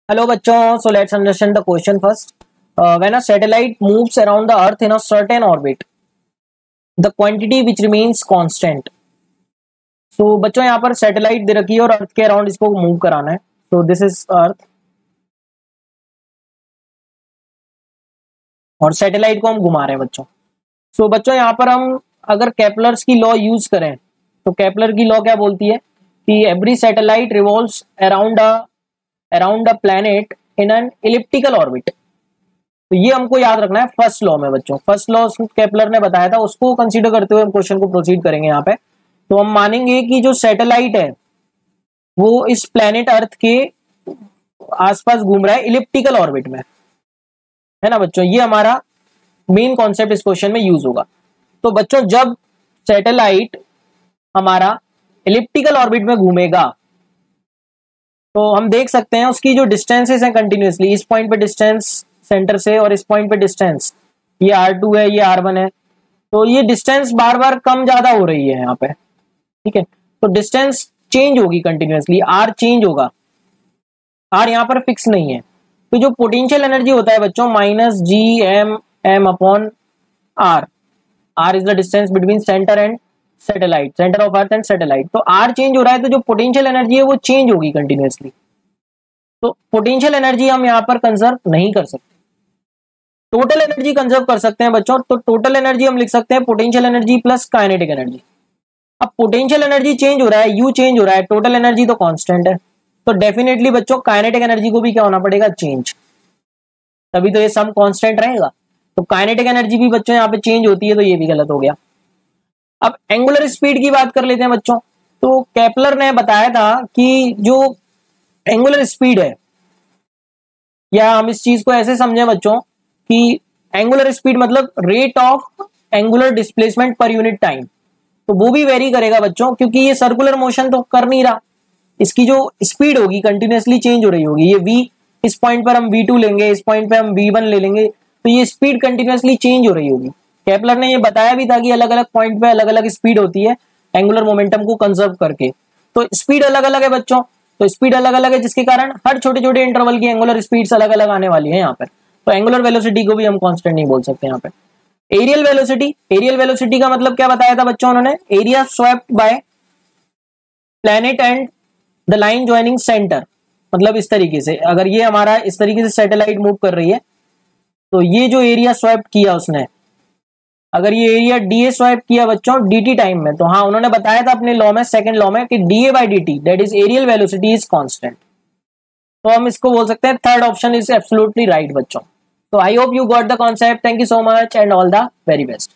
Hello bachcho, so let's understand the question first. When a satellite moves around the earth in a certain orbit, the quantity which remains constant. So बच्चों यहाँ पर satellite दे रखी है और अर्थ के around इसको move कराना है. So this is अर्थ और सैटेलाइट को हम घुमा रहे हैं बच्चों. So बच्चों यहाँ पर हम अगर केपलर्स की लॉ यूज करें तो केपलर की लॉ क्या बोलती है कि every satellite revolves around a planet in an elliptical orbit. तो ये हमको याद रखना है फर्स्ट लॉ में बच्चों. फर्स्ट लॉ केपलर ने बताया था, उसको कंसीडर करते हुए हम क्वेश्चन को प्रोसीड करेंगे. यहाँ पे तो हम मानेंगे कि जो सैटेलाइट है वो इस प्लैनेट अर्थ के आसपास घूम रहा है इलिप्टिकल ऑर्बिट में, है ना बच्चों. ये हमारा मेन कॉन्सेप्ट इस क्वेश्चन में यूज होगा. तो बच्चों जब सैटेलाइट हमारा इलिप्टिकल ऑर्बिट में घूमेगा तो हम देख सकते हैं उसकी जो डिस्टेंसेस हैं कंटिन्यूसली, इस पॉइंट पे डिस्टेंस सेंटर से और इस पॉइंट पे डिस्टेंस ये R2 है, ये R1 है. तो ये डिस्टेंस बार बार कम ज्यादा हो रही है यहाँ पे, ठीक है. तो डिस्टेंस चेंज होगी कंटिन्यूसली, R चेंज होगा, R यहाँ पर फिक्स नहीं है. तो जो पोटेंशियल एनर्जी होता है बच्चों -GM upon R is the distance between centre and satellite, centre of earth and satellite. तो R चेंज हो रहा है तो जो पोटेंशियल एनर्जी है वो चेंज होगी कंटिन्यूसली. तो पोटेंशियल एनर्जी हम यहाँ पर कंजर्व नहीं कर सकते, टोटल एनर्जी कंजर्व कर सकते हैं बच्चों. तो टोटल एनर्जी हम लिख सकते हैं potential energy plus kinetic energy. अब पोटेंशियल एनर्जी चेंज हो रहा है, यू चेंज हो रहा है, टोटल एनर्जी तो कांस्टेंट है. तो डेफिनेटली बच्चों काइनेटिक एनर्जी को भी क्या होना पड़ेगा, चेंज, तभी तो ये सम कांस्टेंट रहेगा. तो काइनेटिक एनर्जी भी बच्चों यहाँ पे चेंज होती है, तो ये भी गलत हो गया. अब एंगुलर स्पीड की बात कर लेते हैं बच्चों. तो केपलर ने बताया था कि जो एंगुलर स्पीड है, या हम इस चीज को ऐसे समझें बच्चों कि एंगुलर स्पीड मतलब rate of angular displacement per unit time. तो वो भी वेरी करेगा बच्चों, क्योंकि ये सर्कुलर मोशन तो कर नहीं रहा, इसकी जो स्पीड होगी कंटिन्यूसली चेंज हो रही होगी. ये v, इस पॉइंट पर हम v2 लेंगे, इस पॉइंट पे हम v1 ले लेंगे, तो ये स्पीड कंटिन्यूसली चेंज हो रही होगी. केपलर ने ये बताया भी था कि अलग अलग पॉइंट पे अलग अलग स्पीड होती है एंगुलर मोमेंटम को कंजर्व करके. तो स्पीड अलग अलग है बच्चों, तो स्पीड अलग अलग है जिसके कारण हर छोटे छोटे इंटरवल की एंगुलर स्पीड्स अलग अलग आने वाली है यहाँ पर. तो एंगुलर वेलोसिटी को भी हम कांस्टेंट नहीं बोल सकते यहाँ पे. एरियल वेलोसिटी का मतलब क्या बताया था बच्चों उन्होंने, area swept by planet and the line joining centre. मतलब इस तरीके से, अगर ये हमारा इस तरीके से सैटेलाइट मूव कर रही है तो ये जो एरिया स्वैप किया उसने, अगर ये एरिया डीए स्वैप किया बच्चों dt टाइम में, तो हाँ उन्होंने बताया था अपने लॉ में, सेकंड लॉ में, कि DA by dt that is areal velocity is constant. तो हम इसको बोल सकते हैं third option is absolutely right बच्चों. तो I hope you got the concept. Thank you so much and all the very best.